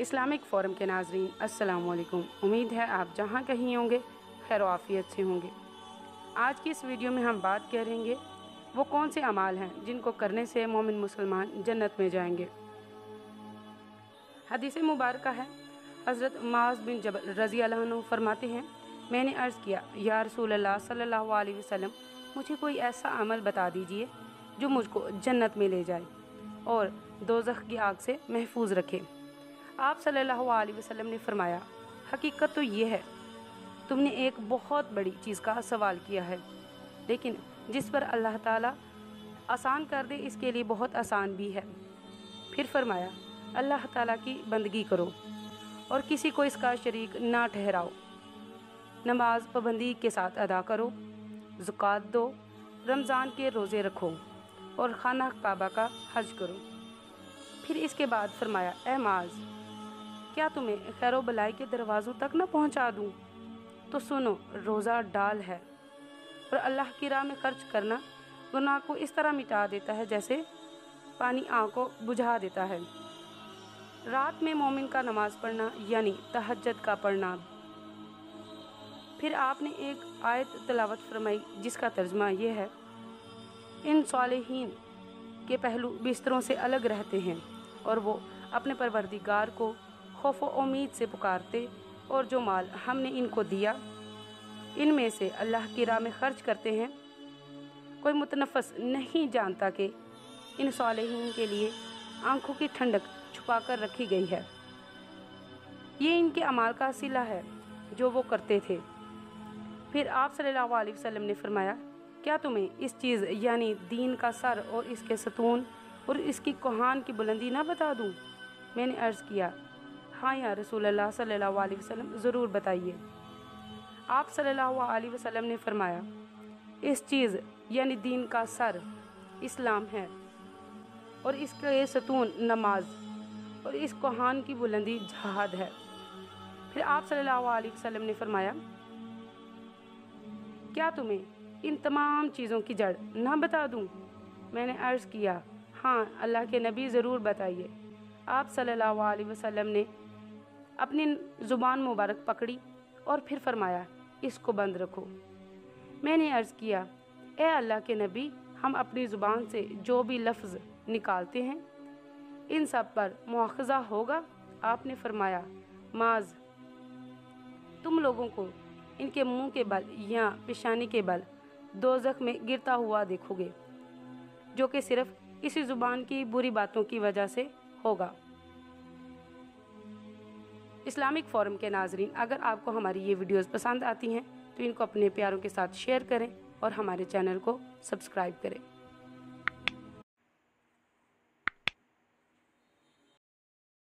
Islamic forum के नाज़रीन अस्सलाम वालेकुम। उम्मीद है आप जहाँ कहीं होंगे खैर आफियत से होंगे। आज की इस वीडियो में हम बात करेंगे वो कौन से अमाल हैं जिनको करने से मोमिन मुसलमान जन्नत में जाएंगे। हदीस मुबारक है, हज़रत मुआज़ बिन जबल रज़ी अल्लाह अन्हु फरमाते हैं, मैंने अर्ज़ किया, या रसूल अल्लाह सल्लल्लाहु अलैहि वसल्लम, मुझे कोई ऐसा अमल बता दीजिए जो मुझको जन्नत में ले जाए और दोज़ख की आग से महफूज रखे। आप सल्लल्लाहु अलैहि वसल्लम ने फरमाया, हकीकत तो ये है, तुमने एक बहुत बड़ी चीज़ का सवाल किया है, लेकिन जिस पर अल्लाह ताला आसान कर दे इसके लिए बहुत आसान भी है। फिर फरमाया, अल्लाह ताला की बंदगी करो और किसी को इसका शरीक ना ठहराओ, नमाज पाबंदी के साथ अदा करो, ज़कात दो, रमज़ान के रोज़े रखो और खाना काबा का हज करो। फिर इसके बाद फरमाया, ए मुआज़, क्या तुम्हें खैर भलाई के दरवाज़ों तक न पहुंचा दूं? तो सुनो, रोज़ा डाल है और अल्लाह की राह में खर्च करना गुनाह को इस तरह मिटा देता है जैसे पानी आग को बुझा देता है। रात में मोमिन का नमाज पढ़ना यानी तहज्जुद का पढ़ना। फिर आपने एक आयत तिलावत फरमाई जिसका तर्जुमा ये है, इन सालिहीन के पहलू बिस्तरों से अलग रहते हैं और वो अपने परवरदिगार को खौफ व उम्मीद से पुकारते और जो माल हमने इनको दिया इनमें से अल्लाह की राह में खर्च करते हैं। कोई मुतनफ़्फ़िस नहीं जानता कि इन सालिहीन के लिए आंखों की ठंडक छुपा कर रखी गई है। ये इनके अमाल का सिला है जो वो करते थे। फिर आप सल्लल्लाहु अलैहि वसल्लम ने फरमाया, क्या तुम्हें इस चीज़ यानी दीन का सर और इसके सतून और इसकी कोहान की बुलंदी ना बता दूं? मैंने अर्ज़ किया, हाँ या रसूल अल्लाह सल्लल्लाहु अलैहि वसल्लम, ज़रूर बताइए। आप सल्लल्लाहु अलैहि वसल्लम ने फरमाया, इस चीज़ यानी दीन का सर इस्लाम है और इसके सतून नमाज और इस कोहान की बुलंदी जहाद है। फिर आप सल्लल्लाहु अलैहि वसल्लम ने फरमाया, क्या तुम्हें इन तमाम चीज़ों की जड़ ना बता दूं? मैंने अर्ज़ किया, हाँ अल्लाह के नबी, ज़रूर बताइए। आप सल्लल्लाहु अलैहि वसल्लम ने अपनी ज़ुबान मुबारक पकड़ी और फिर फरमाया, इसको बंद रखो। मैंने अर्ज़ किया, ए अल्लाह के नबी, हम अपनी ज़ुबान से जो भी लफ्ज़ निकालते हैं इन सब पर मुआख़ज़ा होगा? आपने फरमाया, मुआज़, तुम लोगों को इनके मुंह के बल या पेशानी के बल दोज़ख में गिरता हुआ देखोगे, जो कि सिर्फ इसी ज़ुबान की बुरी बातों की वजह से होगा। इस्लामिक फ़ोरम के नाज़रीन, अगर आपको हमारी ये वीडियोज़ पसंद आती हैं तो इनको अपने प्यारों के साथ शेयर करें और हमारे चैनल को सब्सक्राइब करें।